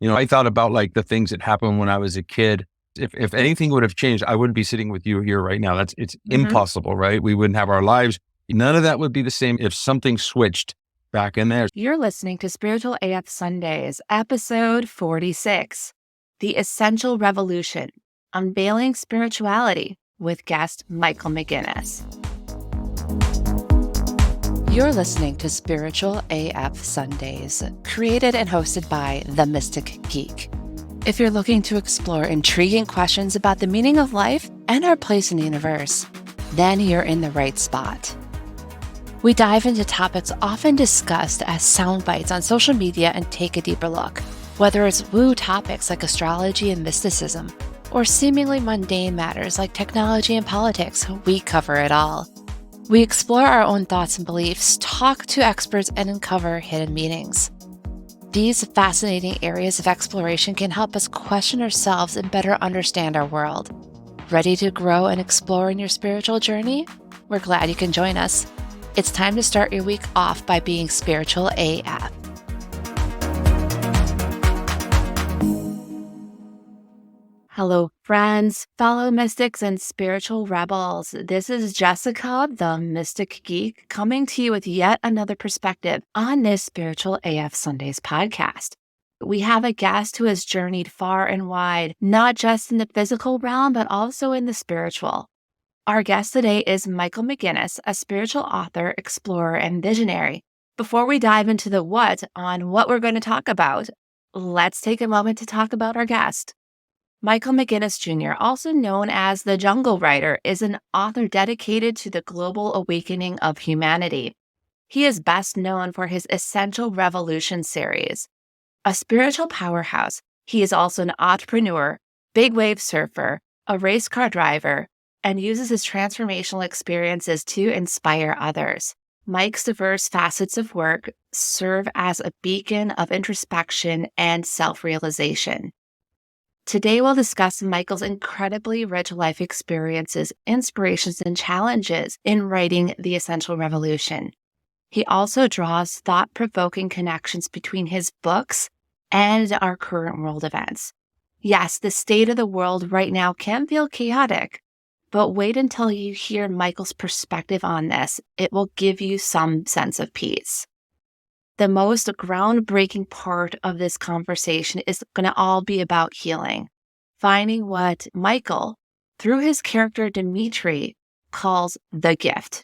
I thought about like the things that happened when I was a kid. If anything would have changed, I wouldn't be sitting with you here right now. It's Hmm. impossible, right? We wouldn't have our lives. None of that would be the same if something switched back in there. You're listening to Spiritual AF Sundays, episode 46, The Essential Revolution, Unveiling Spirituality with guest Michael McGinnis. You're listening to Spiritual AF Sundays, created and hosted by The Mystic Geek. If you're looking to explore intriguing questions about the meaning of life and our place in the universe, then you're in the right spot. We dive into topics often discussed as sound bites on social media and take a deeper look. Whether it's woo topics like astrology and mysticism, or seemingly mundane matters like technology and politics, we cover it all. We explore our own thoughts and beliefs, talk to experts, and uncover hidden meanings. These fascinating areas of exploration can help us question ourselves and better understand our world. Ready to grow and explore in your spiritual journey? We're glad you can join us. It's time to start your week off by being spiritual AF. Hello, friends, fellow mystics, and spiritual rebels. This is Jessica, the Mystic Geek, coming to you with yet another perspective on this Spiritual AF Sundays podcast. We have a guest who has journeyed far and wide, not just in the physical realm, but also in the spiritual. Our guest today is Michael McGinnis, a spiritual author, explorer, and visionary. Before we dive into the what on what we're going to talk about, let's take a moment to talk about our guest. Michael McGinnis Jr., also known as the Jungle Writer, is an author dedicated to the global awakening of humanity. He is best known for his Essential Revolution series. A spiritual powerhouse, he is also an entrepreneur, big wave surfer, a race car driver, and uses his transformational experiences to inspire others. Mike's diverse facets of work serve as a beacon of introspection and self-realization. Today, we'll discuss Michael's incredibly rich life experiences, inspirations, and challenges in writing The Essential Revolution. He also draws thought-provoking connections between his books and our current world events. Yes, the state of the world right now can feel chaotic, but wait until you hear Michael's perspective on this. It will give you some sense of peace. The most groundbreaking part of this conversation is going to all be about healing, finding what Michael, through his character Dimitri, calls the gift.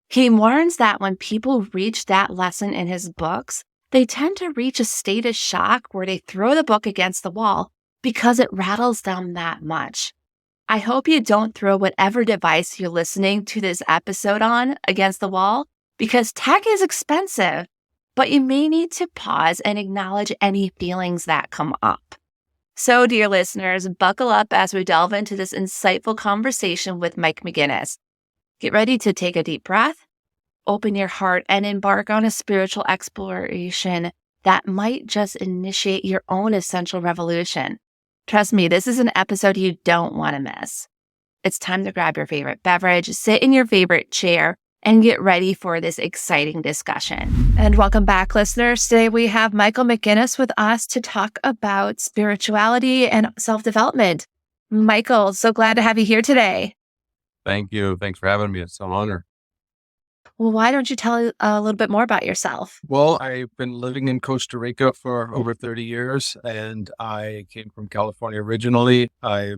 He warns that when people reach that lesson in his books, they tend to reach a state of shock where they throw the book against the wall because it rattles them that much. I hope you don't throw whatever device you're listening to this episode on against the wall because tech is expensive, but you may need to pause and acknowledge any feelings that come up. So, dear listeners, buckle up as we delve into this insightful conversation with Mike McGinnis. Get ready to take a deep breath, open your heart, and embark on a spiritual exploration that might just initiate your own essential revolution. Trust me, this is an episode you don't want to miss. It's time to grab your favorite beverage, sit in your favorite chair, and get ready for this exciting discussion. And welcome back, listeners. Today we have Michael McGinnis with us to talk about spirituality and self-development. Michael, so glad to have you here today. Thank you. Thanks for having me. It's an honor. Well, why don't you tell a little bit more about yourself? Well, I've been living in Costa Rica for over 30 years, and I came from California originally. I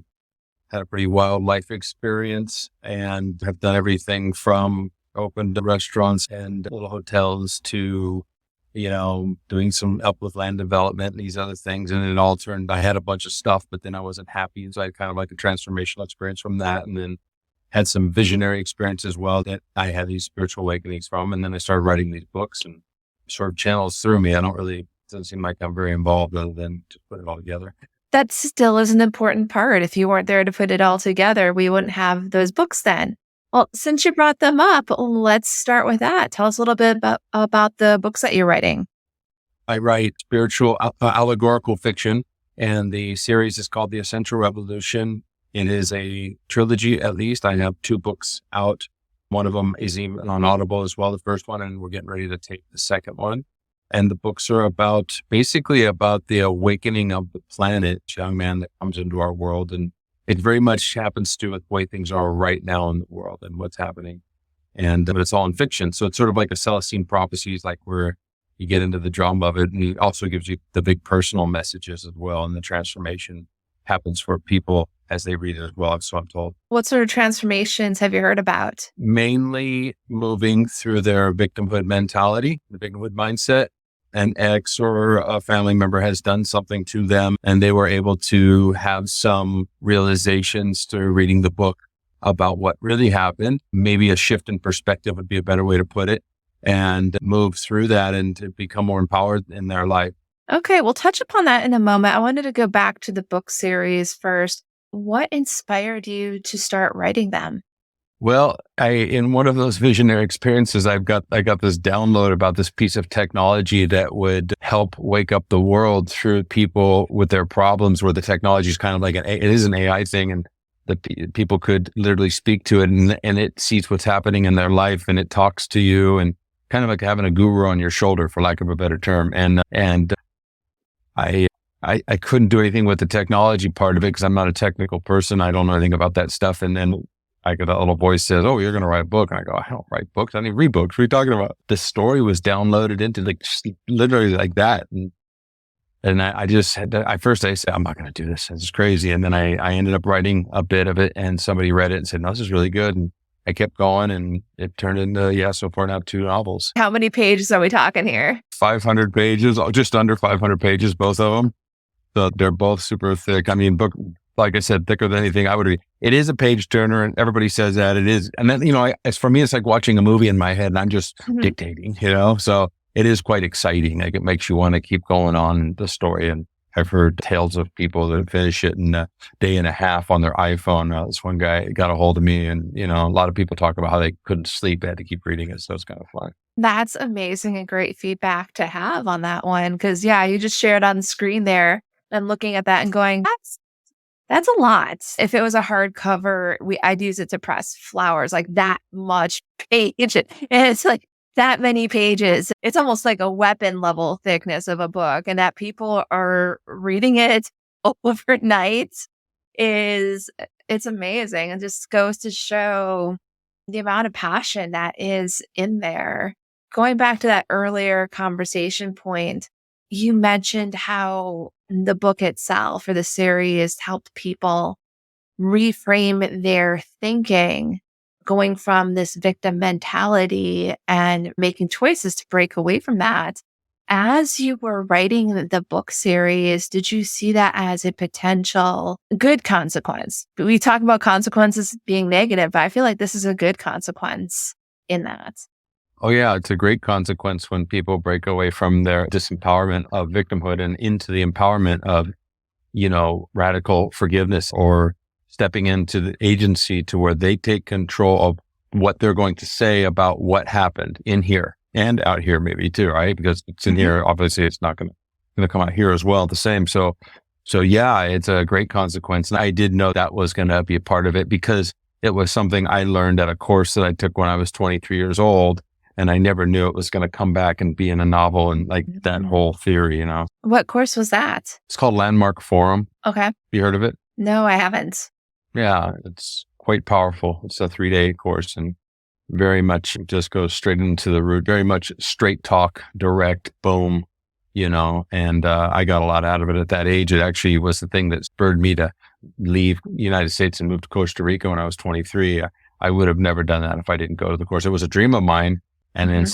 had a pretty wild life experience and have done everything from opened restaurants and little hotels to, doing some help with land development and these other things. And it all turned, I had a bunch of stuff, but then I wasn't happy. And so I had kind of like a transformational experience from that. And then had some visionary experience as well that I had these spiritual awakenings from. And then I started writing these books and sort of channels through me. Doesn't seem like I'm very involved other than to put it all together. That still is an important part. If you weren't there to put it all together, we wouldn't have those books then. Well, since you brought them up, let's start with that. Tell us a little bit about the books that you're writing. I write spiritual allegorical fiction, and the series is called The Essential Revolution. It is a trilogy, at least. I have 2 books out. One of them is even on Audible as well, the first one, and we're getting ready to take the second one. And the books are basically about the awakening of the planet, young man that comes into our world. And it very much happens to do with the way things are right now in the world and what's happening. But it's all in fiction. So it's sort of like a Celestine prophecies, like where you get into the drama of it. And it also gives you the big personal messages as well. And the transformation happens for people as they read it as well. So I'm told. What sort of transformations have you heard about? Mainly moving through their victimhood mentality, the victimhood mindset. An ex or a family member has done something to them, and they were able to have some realizations through reading the book about what really happened. Maybe a shift in perspective would be a better way to put it, and move through that and to become more empowered in their life. Okay, we'll touch upon that in a moment. I wanted to go back to the book series first. What inspired you to start writing them? Well, in one of those visionary experiences, I got this download about this piece of technology that would help wake up the world through people with their problems, where the technology is kind of like it is an AI thing, and the people could literally speak to it, and it sees what's happening in their life, and it talks to you, and kind of like having a guru on your shoulder, for lack of a better term. And I couldn't do anything with the technology part of it because I'm not a technical person. I don't know anything about that stuff. And then I get that little voice says, "Oh, you're going to write a book." And I go, "I don't write books. I don't even read books. What are you talking about?" The story was downloaded into literally like that. And I just had to, at first I said, "I'm not going to do this. This is crazy." And then I ended up writing a bit of it, and somebody read it and said, "No, this is really good." And I kept going, and it turned into, so far now 2 novels. How many pages are we talking here? 500 pages, just under 500 pages, both of them. So they're both super thick. I mean, book, like I said, thicker than anything I would read. It is a page turner, and everybody says that it is. And then, as for me, it's like watching a movie in my head, and I'm just dictating, So it is quite exciting. Like, it makes you want to keep going on the story. And I've heard tales of people that finish it in a day and a half on their iPhone. This one guy got a hold of me, and, a lot of people talk about how they couldn't sleep. They had to keep reading it. So it's kind of fun. That's amazing and great feedback to have on that one. Because, you just shared on the screen there and looking at that and going, that's a lot. If it was a hardcover, I'd use it to press flowers, like that much page. And it's like that many pages. It's almost like a weapon level thickness of a book. And that people are reading it overnight it's amazing. And just goes to show the amount of passion that is in there. Going back to that earlier conversation point, you mentioned how the book itself or the series helped people reframe their thinking, going from this victim mentality and making choices to break away from that. As you were writing the book series, did you see that as a potential good consequence? We talk about consequences being negative, but I feel like this is a good consequence in that. Oh, yeah. It's a great consequence when people break away from their disempowerment of victimhood and into the empowerment of, radical forgiveness, or stepping into the agency to where they take control of what they're going to say about what happened in here and out here, maybe too, right? Because it's in here, obviously it's not going to come out here as well the same. So yeah, it's a great consequence. And I did know that was going to be a part of it, because it was something I learned at a course that I took when I was 23 years old. And I never knew it was going to come back and be in a novel and like that whole theory, What course was that? It's called Landmark Forum. Okay. Have you heard of it? No, I haven't. Yeah, it's quite powerful. It's a 3-day course, and very much just goes straight into the root, very much straight talk, direct, boom, and I got a lot out of it at that age. It actually was the thing that spurred me to leave the United States and move to Costa Rica when I was 23. I would have never done that if I didn't go to the course. It was a dream of mine. And then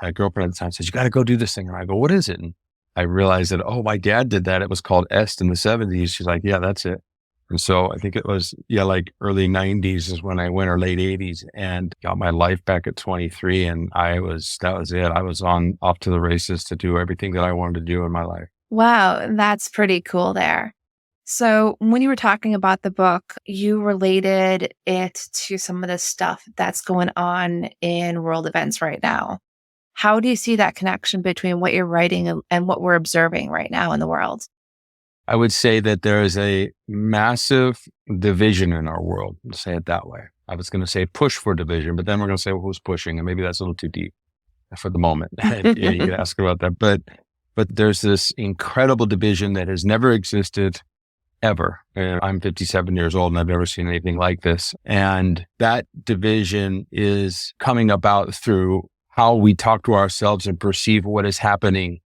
a girlfriend at the time says, "You got to go do this thing." And I go, "What is it?" And I realized that, my dad did that. It was called EST in the 70s. She's like, "Yeah, that's it." And so I think it was, like early 90s is when I went, or late 80s, and got my life back at 23. And that was it. I was off to the races to do everything that I wanted to do in my life. Wow, that's pretty cool there. So when you were talking about the book, you related it to some of the stuff that's going on in world events right now. How do you see that connection between what you're writing and what we're observing right now in the world? I would say that there is a massive division in our world. Let's say it that way. I was going to say push for division, but then we're going to say, well, who's pushing? And maybe that's a little too deep. for the moment. And you can ask about that. But there's this incredible division that has never existed ever. And I'm 57 years old and I've never seen anything like this. And that division is coming about through how we talk to ourselves and perceive what is happening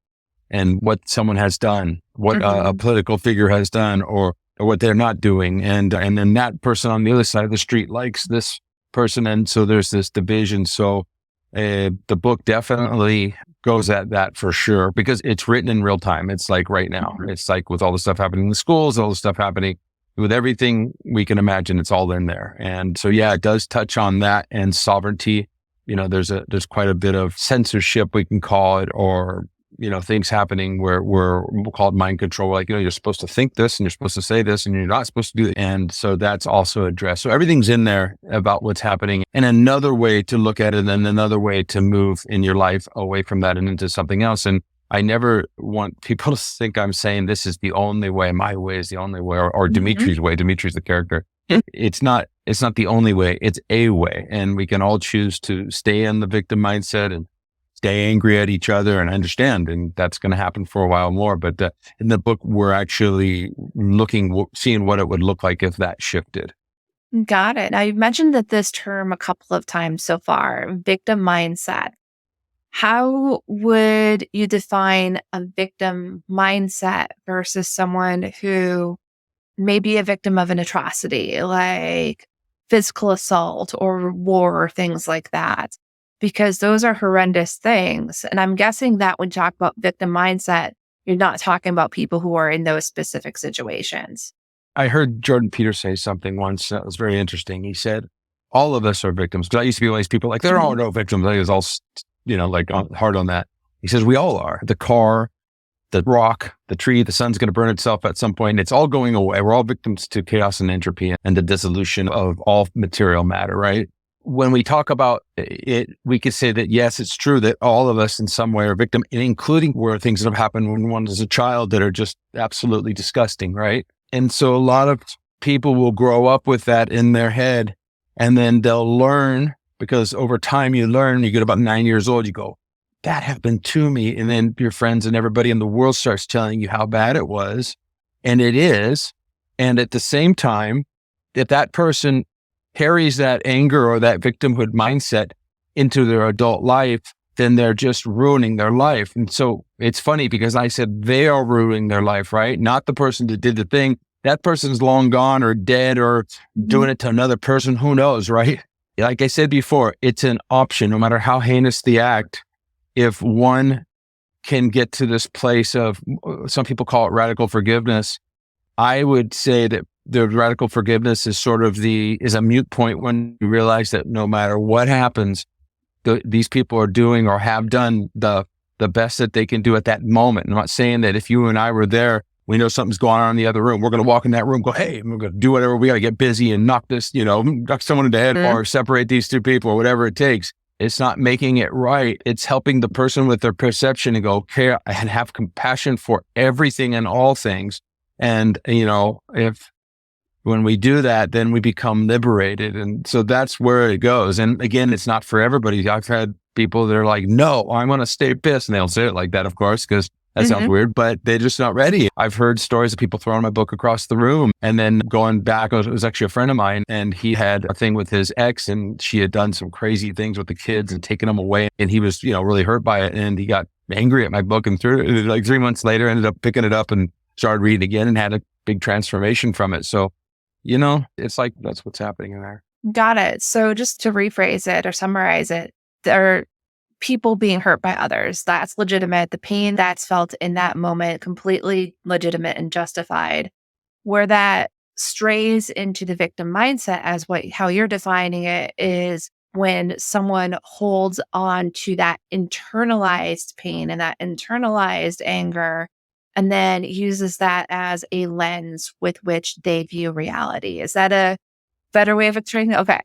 and what someone has done, what a political figure has done, or what they're not doing. And then that person on the other side of the street likes this person. And so there's this division. So the book definitely goes at that for sure, because it's written in real time. It's like right now. It's like with all the stuff happening in the schools, all the stuff happening with everything we can imagine, it's all in there. And so, yeah, it does touch on that and sovereignty. There's quite a bit of censorship, we can call it, or things happening where we'll call it mind control. Like, you're supposed to think this and you're supposed to say this and you're not supposed to do it. And so that's also addressed. So everything's in there about what's happening, and another way to look at it and another way to move in your life away from that and into something else. And I never want people to think I'm saying this is the only way, my way is the only way, or Dimitri's way. Dimitri's the character. It's not the only way. It's a way. And we can all choose to stay in the victim mindset and stay angry at each other, and understand. And that's going to happen for a while more. But in the book, we're actually seeing what it would look like if that shifted. Got it. Now, you've mentioned that this term a couple of times so far, victim mindset. How would you define a victim mindset versus someone who may be a victim of an atrocity, like physical assault or war or things like that? Because those are horrendous things. And I'm guessing that when you talk about victim mindset, you're not talking about people who are in those specific situations. I heard Jordan Peterson say something once that was very interesting. He said, all of us are victims. Because I used to be one of these people like, there are no victims. I was all, hard on that. He says, we all are. The car, the rock, the tree, the sun's going to burn itself at some point. It's all going away. We're all victims to chaos and entropy and the dissolution of all material matter, right? When we talk about it, we could say that, yes, it's true that all of us in some way are victim, and including where things that have happened when one is a child that are just absolutely disgusting, right? And so a lot of people will grow up with that in their head, and then they'll learn, because over time you learn, you get about 9 years old, you go, that happened to me. And then your friends and everybody in the world starts telling you how bad it was. And it is. And at the same time, if that person carries that anger or that victimhood mindset into their adult life, then they're just ruining their life. And so it's funny because I said they are ruining their life, right? Not the person that did the thing. That person's long gone or dead or doing it to another person. Who knows, right? Like I said before, it's an option, no matter how heinous the act. If one can get to this place of, some people call it radical forgiveness, I would say that the radical forgiveness is is a mute point when you realize that no matter what happens, these people are doing or have done the best that they can do at that moment. I'm not saying that if you and I were there, we know something's going on in the other room, we're going to walk in that room, go, hey, we're going to do whatever we got to get busy and knock someone in the head or separate these two people or whatever it takes. It's not making it right. It's helping the person with their perception and go, okay, and have compassion for everything and all things. And, when we do that, then we become liberated. And so that's where it goes. And again, it's not for everybody. I've had people that are like, no, I'm going to stay pissed. And they'll say it like that, of course, because that sounds weird, but they're just not ready. I've heard stories of people throwing my book across the room and then going back. It was actually a friend of mine, and he had a thing with his ex, and she had done some crazy things with the kids and taken them away. And he was, really hurt by it. And he got angry at my book and threw it. Like 3 months later, ended up picking it up and started reading again and had a big transformation from it. So, it's like, that's what's happening in there. Got it. So just to rephrase it or summarize it, there are people being hurt by others. That's legitimate. The pain that's felt in that moment, completely legitimate and justified. Where that strays into the victim mindset, as how you're defining it, is when someone holds on to that internalized pain and that internalized anger, and then uses that as a lens with which they view reality. Is that a better way of explaining it? Okay.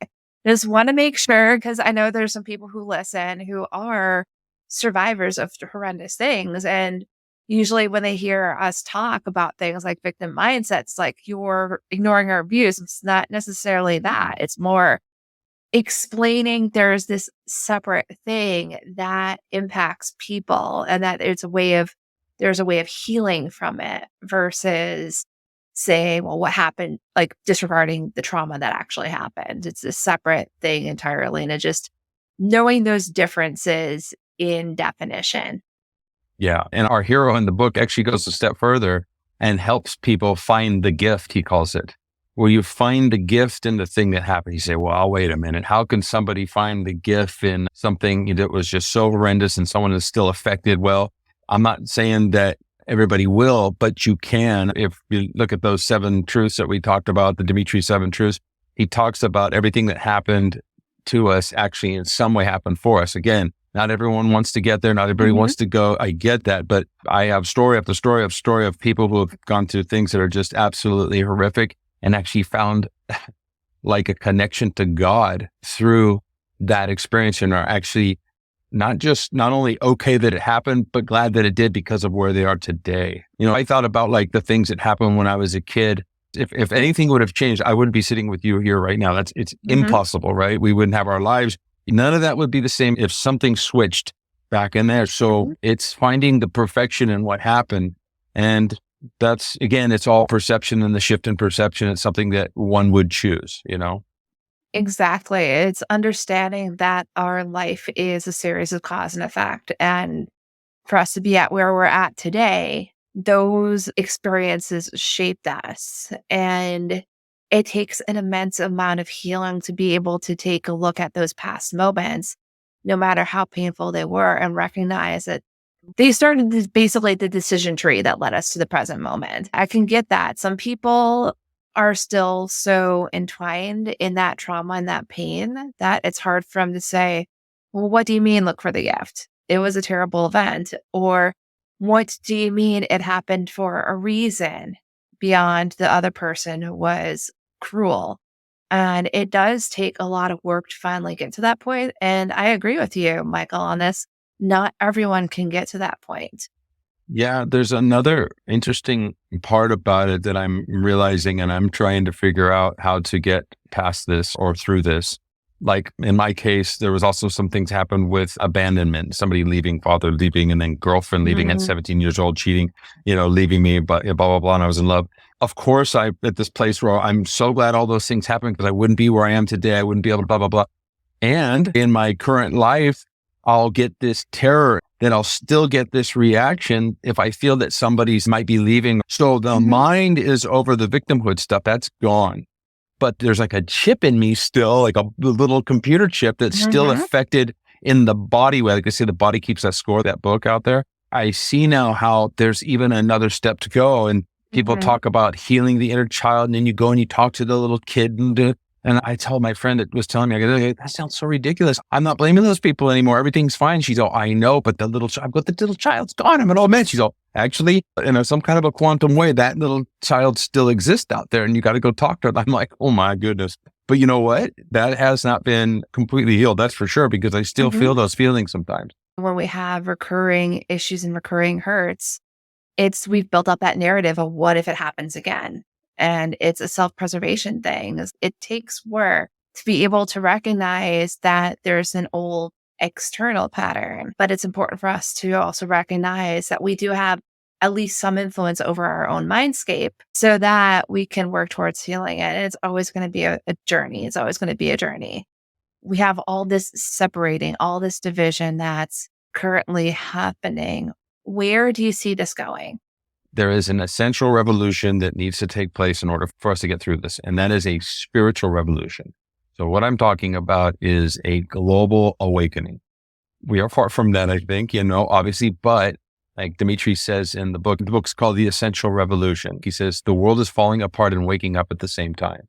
Just want to make sure, because I know there's some people who listen who are survivors of horrendous things. And usually when they hear us talk about things like victim mindsets, like you're ignoring our views. It's not necessarily that. It's more, explaining there's this separate thing that impacts people and that there's a way of healing from it versus saying, well, what happened, like disregarding the trauma that actually happened. It's a separate thing entirely. And it just knowing those differences in definition. Yeah. And our hero in the book actually goes a step further and helps people find the gift, he calls it. Where you find the gift in the thing that happened. You say, well, wait a minute. How can somebody find the gift in something that was just so horrendous and someone is still affected? Well, I'm not saying that everybody will, but you can. If you look at those 7 truths that we talked about, the Dimitri 7 truths, he talks about everything that happened to us actually in some way happened for us. Again, not everyone wants to get there. Not everybody wants to go. I get that. But I have story after story of people who have gone through things that are just absolutely horrific and actually found like a connection to God through that experience and are actually not only okay that it happened, but glad that it did because of where they are today. I thought about like the things that happened when I was a kid. If anything would have changed, I wouldn't be sitting with you here right now. It's impossible, right? We wouldn't have our lives. None of that would be the same if something switched back in there. So it's finding the perfection in what happened. And that's, again, it's all perception, and the shift in perception. It's something that one would choose, Exactly. It's understanding that our life is a series of cause and effect. And for us to be at where we're at today, those experiences shaped us. And it takes an immense amount of healing to be able to take a look at those past moments, no matter how painful they were, and recognize that they started basically the decision tree that led us to the present moment. I can get that. Some people are still so entwined in that trauma and that pain that it's hard for them to say, well, what do you mean look for the gift? It was a terrible event. Or what do you mean it happened for a reason beyond the other person was cruel? And it does take a lot of work to finally get to that point. And I agree with you, Michael, on this. Not everyone can get to that point. Yeah, there's another interesting part about it that I'm realizing, and I'm trying to figure out how to get past this or through this. Like in my case, there was also some things happened with abandonment, somebody leaving, father leaving, and then girlfriend leaving at 17 years old, cheating, leaving me, but blah, blah, blah. And I was in love. Of course, I'm at this place where I'm so glad all those things happened because I wouldn't be where I am today. I wouldn't be able to blah, blah, blah. And in my current life, I'll get this terror, then I'll still get this reaction if I feel that somebody's might be leaving. So the mind is over the victimhood stuff. That's gone. But there's like a chip in me still, like a little computer chip that's still affected in the body. Like I say, the body keeps that score, that book out there. I see now how there's even another step to go. And people talk about healing the inner child. And then you go and you talk to the little kid and I told my friend that was telling me, I go, that sounds so ridiculous. I'm not blaming those people anymore. Everything's fine. She's all, I know, but the little child's gone. I'm an old man. She's all, actually, in some kind of a quantum way, that little child still exists out there and you got to go talk to her. I'm like, oh my goodness. But you know what? That has not been completely healed. That's for sure, because I still feel those feelings sometimes. When we have recurring issues and recurring hurts, we've built up that narrative of what if it happens again? And it's a self-preservation thing. It takes work to be able to recognize that there's an old external pattern, but it's important for us to also recognize that we do have at least some influence over our own mindscape so that we can work towards healing it. And it's always going to be a journey. It's always going to be a journey. We have all this separating, all this division that's currently happening. Where do you see this going? There is an essential revolution that needs to take place in order for us to get through this. And that is a spiritual revolution. So what I'm talking about is a global awakening. We are far from that, I think, obviously, but like Dimitri says in the book's called The Essential Revolution. He says, the world is falling apart and waking up at the same time.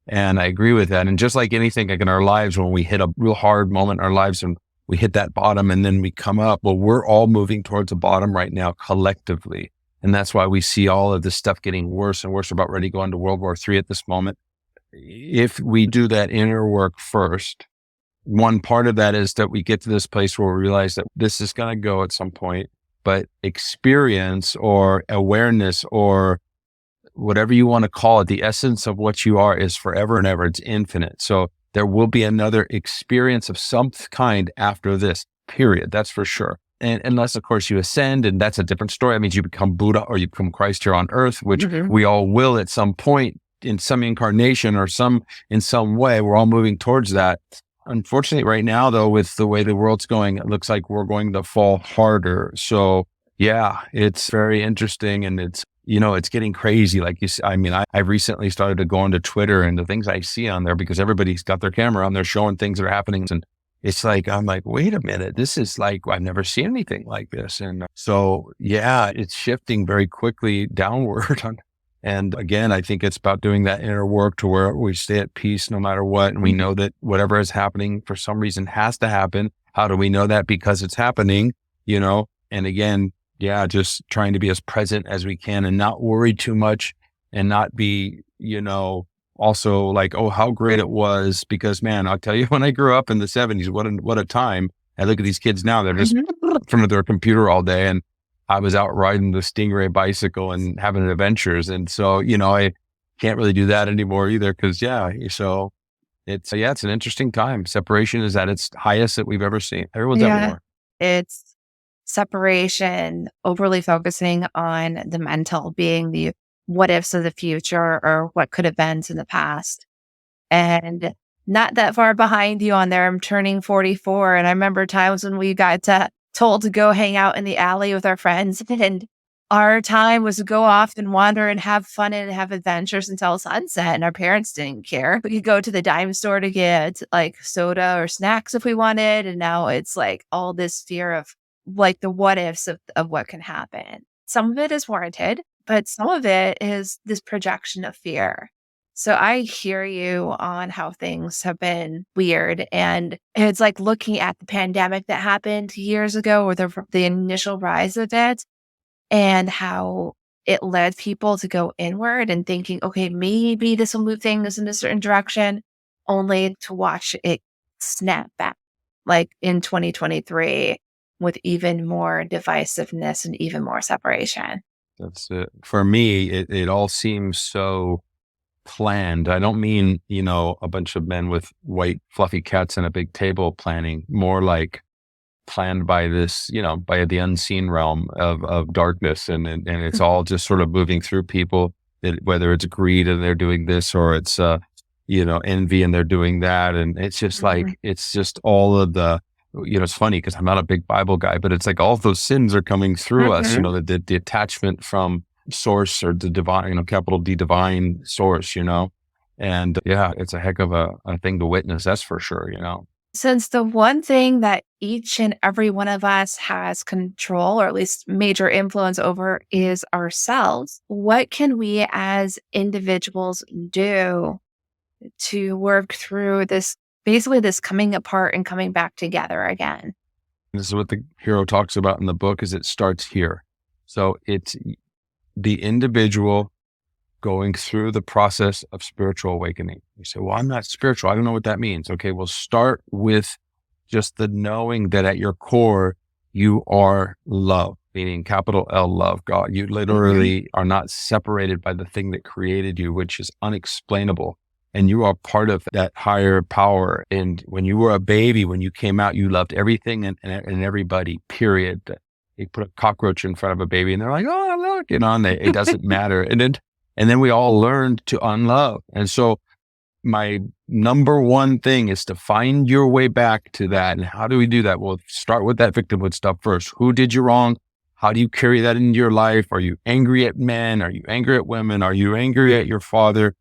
And I agree with that. And just like anything, like in our lives, when we hit a real hard moment in our lives and we hit that bottom and then we come up, well, we're all moving towards the bottom right now collectively. And that's why we see all of this stuff getting worse and worse, about ready to go into World War III at this moment. If we do that inner work first, one part of that is that we get to this place where we realize that this is going to go at some point, but experience or awareness or whatever you want to call it, the essence of what you are is forever and ever. It's infinite. So there will be another experience of some kind after this, period. That's for sure. And unless, of course, you ascend, and that's a different story. That means you become Buddha or you become Christ here on earth, which we all will at some point in some incarnation or in some way. We're all moving towards that. Unfortunately, right now, though, with the way the world's going, it looks like we're going to fall harder. So yeah, it's very interesting, and it's getting crazy. Like I've recently started to go onto Twitter, and the things I see on there, because everybody's got their camera on there showing things that are happening. And it's like, I'm like, wait a minute, this is like, I've never seen anything like this. And so, yeah, it's shifting very quickly downward. And again, I think it's about doing that inner work to where we stay at peace no matter what. And we know that whatever is happening for some reason has to happen. How do we know that? Because it's happening, and again, yeah, just trying to be as present as we can and not worry too much and not be, also like, oh, how great it was. Because man, I'll tell you, when I grew up in the 70s, what a time. I look at these kids now, they're just in front of their computer all day. And I was out riding the Stingray bicycle and having adventures. And so, I can't really do that anymore either. Cause so it's an interesting time. Separation is at its highest that we've ever seen. Everyone's at war. It's separation, overly focusing on the mental, being the what ifs of the future or what could have been in the past. And not that far behind you on there, I'm turning 44. And I remember times when we got told to go hang out in the alley with our friends. And our time was to go off and wander and have fun and have adventures until sunset. And our parents didn't care. We could go to the dime store to get like soda or snacks if we wanted. And now it's like all this fear of like the what ifs of what can happen. Some of it is warranted, but some of it is this projection of fear. So I hear you on how things have been weird. And it's like looking at the pandemic that happened years ago, or the initial rise of it, and how it led people to go inward and thinking, okay, maybe this will move things in a certain direction, only to watch it snap back like in 2023 with even more divisiveness and even more separation. That's it. For me, it all seems so planned. I don't mean, a bunch of men with white fluffy cats and a big table planning, more like planned by this, by the unseen realm of darkness. And it's all just sort of moving through people, whether it's greed and they're doing this, or it's, envy and they're doing that. And it's just like, it's just all of the, it's funny because I'm not a big Bible guy, but it's like all of those sins are coming through us, the attachment from source, or the divine, capital D, divine source, and yeah, it's a heck of a thing to witness. That's for sure, Since the one thing that each and every one of us has control, or at least major influence over, is ourselves, what can we as individuals do to work through this, basically this coming apart and coming back together again? This is what the hero talks about in the book, is it starts here. So it's the individual going through the process of spiritual awakening. You say, well, I'm not spiritual. I don't know what that means. Okay, well, start with just the knowing that at your core, you are love, meaning capital L, love, God. You literally are not separated by the thing that created you, which is unexplainable. And you are part of that higher power. And when you were a baby, when you came out, you loved everything and everybody, period. You put a cockroach in front of a baby and they're like, oh, look, and it doesn't matter. And then we all learned to unlove. And so my number one thing is to find your way back to that. And how do we do that? Well, start with that victimhood stuff first. Who did you wrong? How do you carry that into your life? Are you angry at men? Are you angry at women? Are you angry at your father?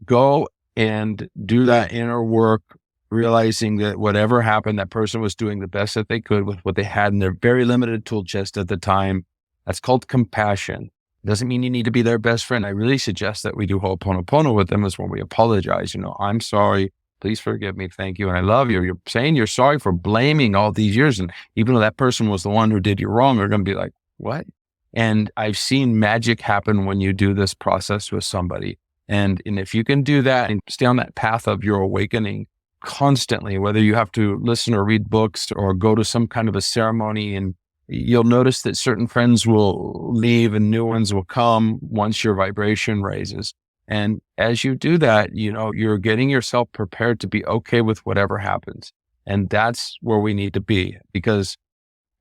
Go and do that inner work, realizing that whatever happened, that person was doing the best that they could with what they had in their very limited tool chest at the time. That's called compassion. Doesn't mean you need to be their best friend. I really suggest that we do Ho'oponopono with them, is when we apologize. I'm sorry. Please forgive me. Thank you. And I love you. You're saying you're sorry for blaming all these years. And even though that person was the one who did you wrong, they're going to be like, what? And I've seen magic happen when you do this process with somebody. And if you can do that and stay on that path of your awakening constantly, whether you have to listen or read books or go to some kind of a ceremony, and you'll notice that certain friends will leave and new ones will come once your vibration raises. And as you do that, you're getting yourself prepared to be okay with whatever happens. And that's where we need to be, because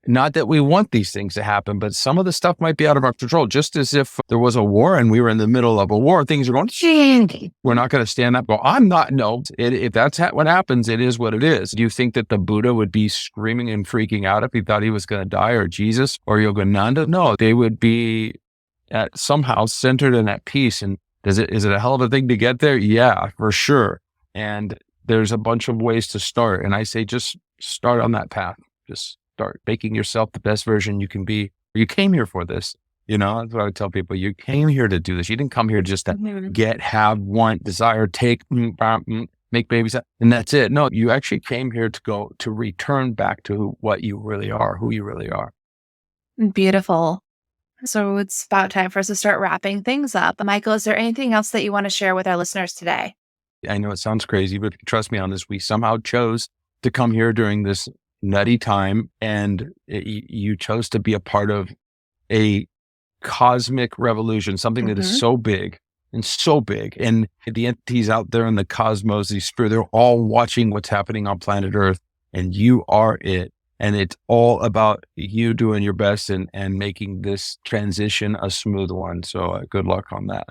not that we want these things to happen, but some of the stuff might be out of our control. Just as if there was a war and we were in the middle of a war, things are going, we're not going to stand up and go, I'm not. No, if that's what happens, it is what it is. Do you think that the Buddha would be screaming and freaking out if he thought he was going to die, or Jesus or Yogananda? No, they would be somehow centered in that peace. And is it a hell of a thing to get there? Yeah, for sure. And there's a bunch of ways to start. And I say, just start on that path. Just start making yourself the best version you can be. You came here for this. That's what I would tell people. You came here to do this. You didn't come here just to get, have, want, desire, take, make babies, and that's it. No, you actually came here to return back to what you really are, who you really are. Beautiful. So it's about time for us to start wrapping things up. Michael, is there anything else that you want to share with our listeners today? I know it sounds crazy, but trust me on this. We somehow chose to come here during this nutty time, and you chose to be a part of a cosmic revolution, something that is so big, and the entities out there in the cosmos, these spirit, they're all watching what's happening on planet Earth, and you are it. And it's all about you doing your best and making this transition a smooth one. So good luck on that.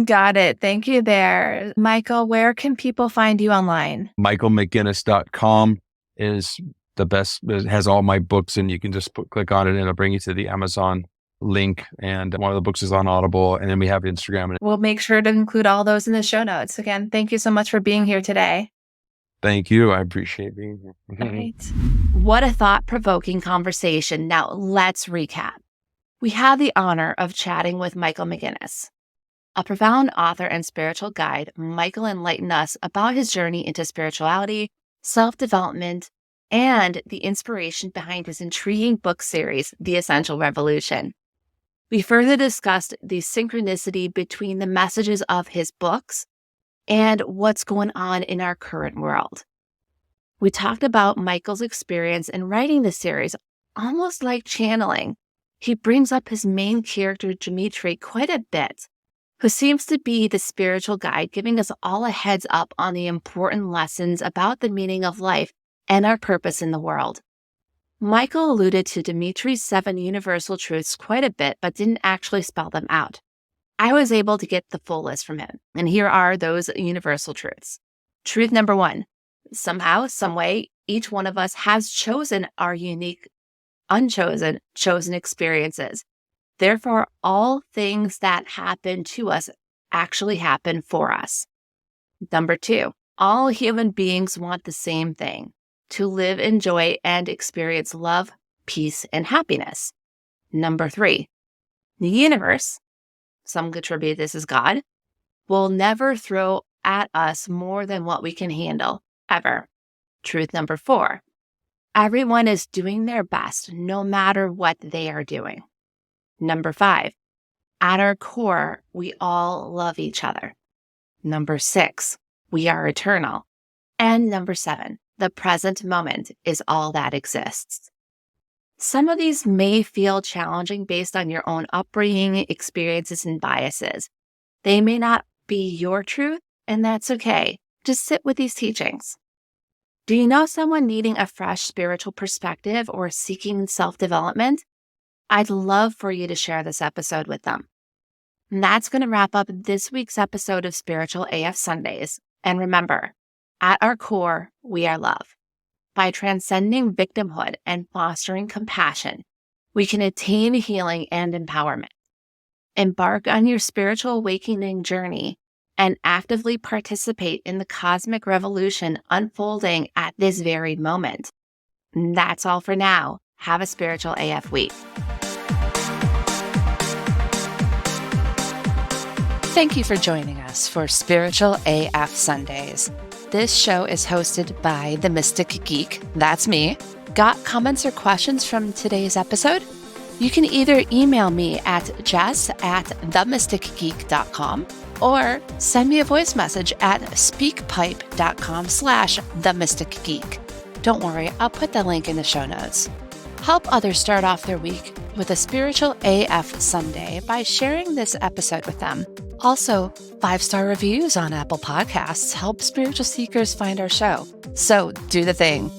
Got it. Thank you there. Michael, where can people find you online? MichaelMcGinnis.com is the best. It has all my books, and you can just click on it and it'll bring you to the Amazon link. And one of the books is on Audible, and then we have Instagram. We'll make sure to include all those in the show notes. Again, thank you so much for being here today. Thank you. I appreciate being here. All right. What a thought-provoking conversation. Now let's recap. We had the honor of chatting with Michael McGinnis. A profound author and spiritual guide, Michael enlightened us about his journey into spirituality, self-development, and the inspiration behind his intriguing book series, The Essential Revolution. We further discussed the synchronicity between the messages of his books and what's going on in our current world. We talked about Michael's experience in writing the series, almost like channeling. He brings up his main character, Dimitri, quite a bit, who seems to be the spiritual guide, giving us all a heads up on the important lessons about the meaning of life and our purpose in the world. Michael alluded to Dimitri's 7 universal truths quite a bit, but didn't actually spell them out. I was able to get the full list from him, and here are those universal truths. Truth number 1, somehow, some way, each one of us has chosen our unique, chosen experiences. Therefore, all things that happen to us actually happen for us. Number 2, all human beings want the same thing: to live, enjoy, and experience love, peace, and happiness. Number 3, the universe, some attribute this as God, will never throw at us more than what we can handle, ever. Truth number 4, everyone is doing their best no matter what they are doing. Number 5, at our core, we all love each other. Number 6, we are eternal. And number 7, the present moment is all that exists. Some of these may feel challenging based on your own upbringing, experiences, and biases. They may not be your truth, and that's okay. Just sit with these teachings. Do you know someone needing a fresh spiritual perspective or seeking self-development? I'd love for you to share this episode with them. And that's going to wrap up this week's episode of Spiritual AF Sundays. And remember, at our core, we are love. By transcending victimhood and fostering compassion, we can attain healing and empowerment. Embark on your spiritual awakening journey and actively participate in the cosmic revolution unfolding at this very moment. And that's all for now. Have a spiritual AF week. Thank you for joining us for Spiritual AF Sundays. This show is hosted by the Mystic Geek. That's me. Got comments or questions from today's episode? You can either email me at jess@themysticgeek.com or send me a voice message at speakpipe.com/themysticgeek. Don't worry, I'll put the link in the show notes. Help others start off their week with a Spiritual AF Sunday by sharing this episode with them. Also, 5-star reviews on Apple Podcasts help spiritual seekers find our show. So do the thing.